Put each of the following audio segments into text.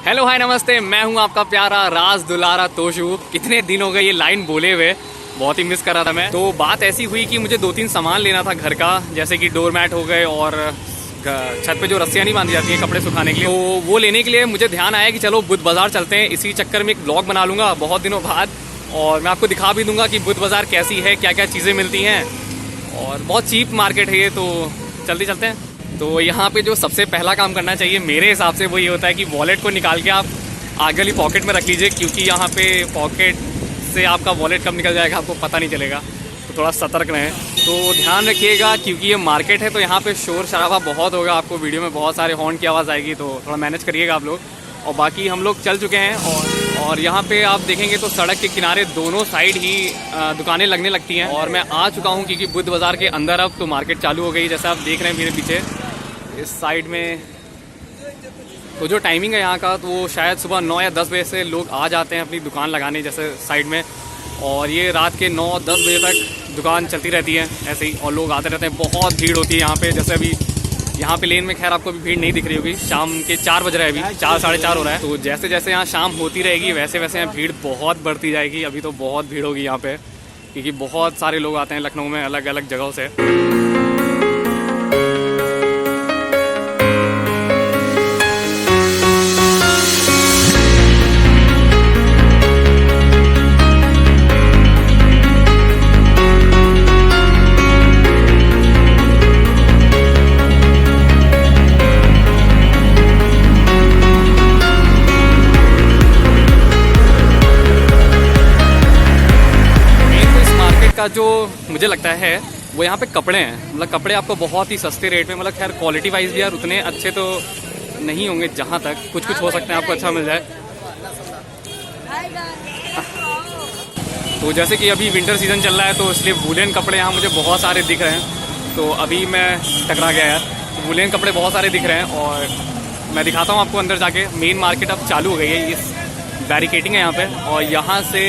Hello hi नमस्ते, मैं हूं आपका प्यारा राज दुलारा तोशू। कितने दिन हो गए ये लाइन बोले हुए, बहुत ही मिस कर रहा था मैं। तो बात ऐसी हुई कि मुझे 2-3 सामान लेना था घर का, जैसे कि डोरमैट हो गए और छत पे जो रस्सियाँ नहीं बांधी जाती हैं कपड़े सुखाने के लिए, तो वो लेने के लिए मुझे ध्यान आया कि चलो बुद्ध बाजार चलते हैं। इसी चक्कर में एक ब्लॉग बना लूँगा बहुत दिनों बाद, और मैं आपको दिखा भी दूंगा कि बुद्ध बाजार कैसी है, क्या क्या चीज़ें मिलती हैं, और बहुत चीप मार्केट है ये। तो जल्दी चलते हैं। तो यहाँ पे जो सबसे पहला काम करना चाहिए मेरे हिसाब से वो ये होता है कि वॉलेट को निकाल के आप आगे वाली पॉकेट में रख लीजिए, क्योंकि यहाँ पे पॉकेट से आपका वॉलेट कब निकल जाएगा आपको पता नहीं चलेगा। तो थोड़ा सतर्क रहें। तो ध्यान रखिएगा क्योंकि ये मार्केट है तो यहाँ पे शोर शराबा बहुत होगा, आपको वीडियो में बहुत सारे हॉर्न की आवाज़ आएगी, तो थोड़ा मैनेज करिएगा आप लोग। और बाकी हम लोग चल चुके हैं और यहाँ पे आप देखेंगे तो सड़क के किनारे दोनों साइड ही दुकानें लगने लगती हैं। और मैं आ चुका हूँ क्योंकि बुद्ध बाज़ार के अंदर अब तो मार्केट चालू हो गई, जैसा आप देख रहे हैं मेरे पीछे इस साइड में। तो जो टाइमिंग है यहाँ का, तो वो शायद सुबह 9 या 10 बजे से लोग आ जाते हैं अपनी दुकान लगाने जैसे साइड में, और ये रात के 9-10 बजे तक दुकान चलती रहती है ऐसे ही, और लोग आते रहते हैं। बहुत भीड़ होती है यहाँ पे। जैसे अभी यहाँ पे लेन में खैर आपको भी भीड़ नहीं दिख रही होगी, शाम के 4 बज रहे हैं, अभी 4-4:30 हो रहा है। तो जैसे जैसे यहाँ शाम होती रहेगी वैसे वैसे यहाँ भीड़ बहुत बढ़ती जाएगी। अभी तो बहुत भीड़ होगी यहाँ पे, क्योंकि बहुत सारे लोग आते हैं लखनऊ में अलग अलग जगहों से। जो मुझे लगता है वो यहाँ पे कपड़े हैं, मतलब कपड़े आपको बहुत ही सस्ते रेट में, मतलब खैर क्वालिटी वाइज भी यार उतने अच्छे तो नहीं होंगे, जहाँ तक कुछ हो सकते हैं आपको अच्छा मिल जाए। तो जैसे कि अभी विंटर सीजन चल रहा है तो इसलिए वूलन कपड़े यहाँ मुझे बहुत सारे दिख रहे हैं। तो अभी मैं टकरा गया यार, वूलन कपड़े बहुत सारे दिख रहे हैं और मैं दिखाता हूँ आपको अंदर जाके। मेन मार्केट अब चालू हो गई है, इस बैरिकेडिंग है यहाँ पे, और यहाँ से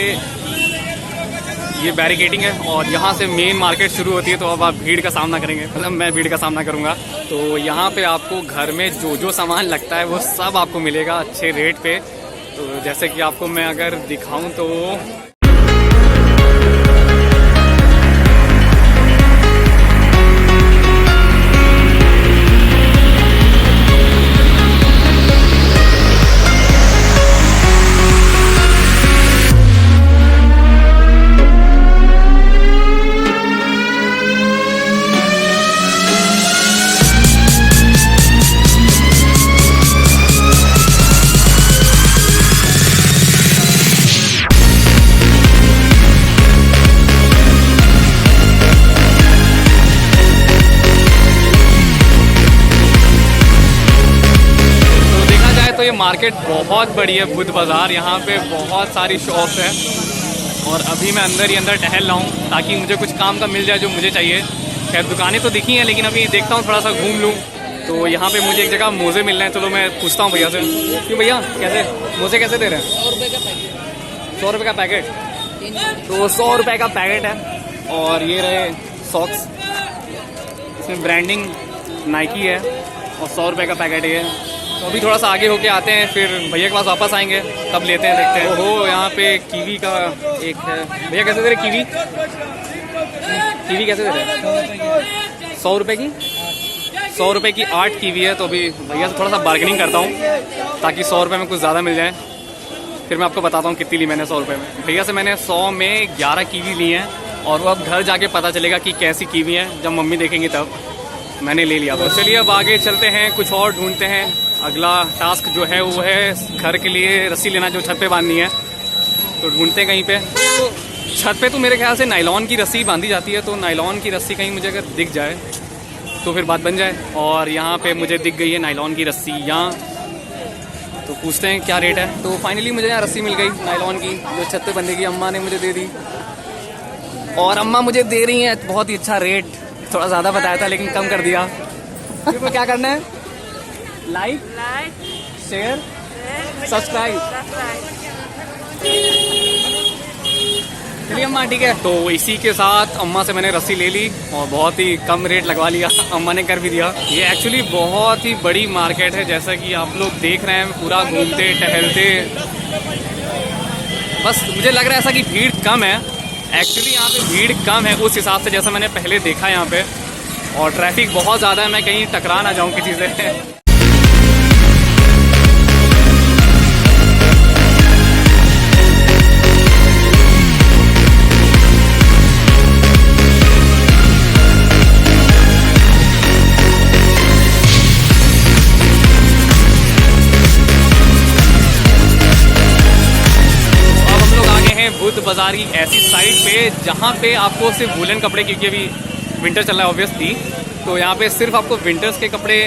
ये बैरिकेडिंग है और यहाँ से मेन मार्केट शुरू होती है। तो अब आप भीड़ का सामना करेंगे, मतलब मैं भीड़ का सामना करूँगा। तो यहाँ पे आपको घर में जो जो सामान लगता है वो सब आपको मिलेगा अच्छे रेट पे। तो जैसे कि आपको मैं अगर दिखाऊं तो ये मार्केट बहुत बड़ी है बुद्ध बाज़ार। यहाँ पे बहुत सारी शॉप्स हैं और अभी मैं अंदर ही अंदर टहल रहा हूँ ताकि मुझे कुछ काम का मिल जाए जो मुझे चाहिए। खैर दुकानें तो दिखी हैं लेकिन अभी देखता हूँ थोड़ा सा घूम लूँ। तो यहाँ पे मुझे एक जगह मोज़े मिल रहे हैं, चलो मैं पूछता हूँ भैया से। क्यों भैया कैसे मोज़े कैसे दे रहे हैं? 100 रुपये का पैकेट। तो 100 रुपये का पैकेट है। और ये रहे सॉक्स, इसमें ब्रांडिंग नाइकी है और 100 रुपये का पैकेट है। तो अभी थोड़ा सा आगे होके आते हैं, फिर भैया के पास वापस आएंगे, तब लेते हैं, देखते हैं। ओहो यहाँ पे कीवी का एक है। भैया कैसे दे रहे कीवी? कीवी कैसे दे रहे? 100 रुपये की? 100 रुपये की 8 कीवी है। तो अभी भैया से थोड़ा सा बार्गेनिंग करता हूँ ताकि 100 रुपये में कुछ ज़्यादा मिल जाए। फिर मैं आपको बताता हूँ कितनी ली मैंने 100 रुपये में। भैया से मैंने 100 में 11 कीवी ली हैं और वो अब घर जाके पता चलेगा कि कैसी कीवी है, जब मम्मी देखेंगी तब। मैंने ले लिया। तो चलिए अब आगे चलते हैं, कुछ और ढूंढते हैं। अगला टास्क जो है वो है घर के लिए रस्सी लेना, जो छत पे बांधनी है। तो ढूंढते हैं कहीं पे। तो छत पे तो मेरे ख्याल से नायलॉन की रस्सी बांधी जाती है, तो नायलॉन की रस्सी कहीं मुझे अगर दिख जाए तो फिर बात बन जाए। और यहाँ पे मुझे दिख गई है नायलॉन की रस्सी यहाँ। तो पूछते हैं क्या रेट है। तो फाइनली मुझे यहाँ रस्सी मिल गई नायलॉन की, जो छत पे बंधेगी। अम्मा ने मुझे दे दी और अम्मा मुझे दे रही है बहुत ही अच्छा रेट। थोड़ा ज़्यादा बताया था लेकिन कम कर दिया। तो क्या करना है? Like share subscribe. चलिए अम्मा ठीक है। तो इसी के साथ अम्मा से मैंने रस्सी ले ली और बहुत ही कम रेट लगवा लिया, अम्मा ने कर भी दिया। ये एक्चुअली बहुत ही बड़ी मार्केट है, जैसा कि आप लोग देख रहे हैं, पूरा घूमते टहलते। बस मुझे लग रहा है ऐसा कि भीड़ कम है, एक्चुअली यहाँ पे भीड़ कम है उस हिसाब से जैसा मैंने पहले देखा यहाँ पे, और ट्रैफिक बहुत ज़्यादा है, मैं कहीं टकरा ना जाऊँ किसी से। बुद्ध बाजार की ऐसी साइड पे जहाँ पे आपको सिर्फ वुलन कपड़े, क्योंकि अभी विंटर चल रहा है ऑब्वियसली, तो यहाँ पे सिर्फ आपको विंटर्स के कपड़े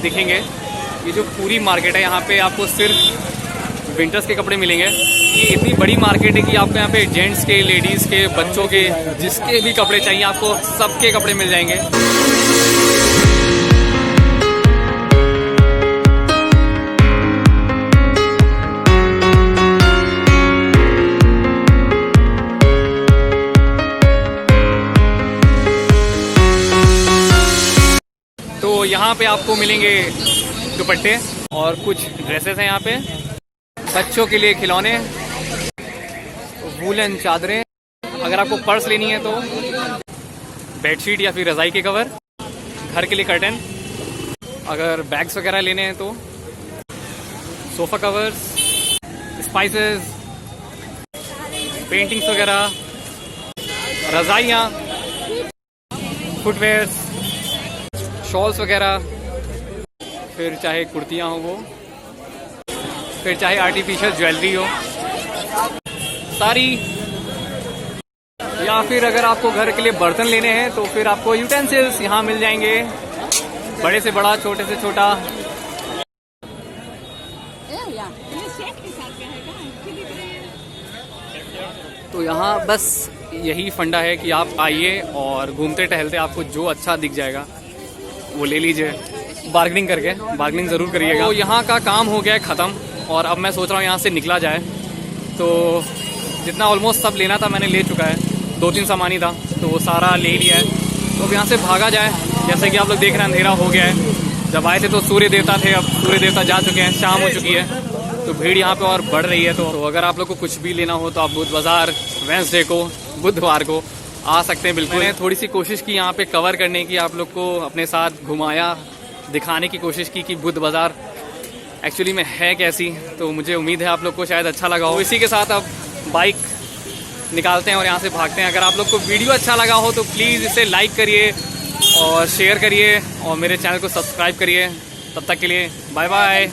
दिखेंगे। ये जो पूरी मार्केट है यहाँ पे आपको सिर्फ विंटर्स के कपड़े मिलेंगे। ये इतनी बड़ी मार्केट है कि आपको यहाँ पे जेंट्स के, लेडीज़ के, बच्चों के, जिसके भी कपड़े चाहिए आपको सबके कपड़े मिल जाएंगे। तो यहाँ पे आपको मिलेंगे दुपट्टे और कुछ ड्रेसेस हैं यहाँ पे, बच्चों के लिए खिलौने, वूलन चादरें, अगर आपको पर्स लेनी है तो बेडशीट या फिर रज़ाई के कवर, घर के लिए कर्टन, अगर बैग्स वगैरह लेने हैं तो सोफ़ा कवर्स, स्पाइसेस, पेंटिंग्स वगैरह, रज़ाइयाँ, फुटवेयर्स, शॉल्स वगैरह, फिर चाहे कुर्तियाँ हो वो, फिर चाहे आर्टिफिशियल ज्वेलरी हो सारी, या फिर अगर आपको घर के लिए बर्तन लेने हैं तो फिर आपको यूटेंसिल्स यहाँ मिल जाएंगे, बड़े से बड़ा, छोटे से छोटा। तो यहाँ बस यही फंडा है कि आप आइए और घूमते टहलते आपको जो अच्छा दिख जाएगा वो ले लीजिए, बार्गेनिंग करके, बार्गेनिंग ज़रूर करिएगा। तो यहाँ का काम हो गया है ख़त्म और अब मैं सोच रहा हूँ यहाँ से निकला जाए। तो जितना ऑलमोस्ट सब लेना था मैंने ले चुका है, 2-3 सामान ही था तो वो सारा ले लिया है। तो अब यहाँ से भागा जाए। जैसे कि आप लोग देख रहे हैं अंधेरा हो गया है, जब आए थे तो सूर्य देवता थे, अब सूर्य देवता जा चुके हैं, शाम हो चुकी है, तो भीड़ यहाँ पे और बढ़ रही है। तो अगर आप लोग को कुछ भी लेना हो तो आप बुद्ध बाज़ार वेंसडे को, बुधवार को आ सकते हैं। बिल्कुल मैंने थोड़ी सी कोशिश की यहाँ पे कवर करने की, आप लोग को अपने साथ घुमाया, दिखाने की कोशिश की कि बुद्ध बाज़ार एक्चुअली में है कैसी। तो मुझे उम्मीद है आप लोग को शायद अच्छा लगा हो। इसी के साथ अब बाइक निकालते हैं और यहाँ से भागते हैं। अगर आप लोग को वीडियो अच्छा लगा हो तो प्लीज़ इसे लाइक करिए और शेयर करिए और मेरे चैनल को सब्सक्राइब करिए। तब तक के लिए बाय बाय।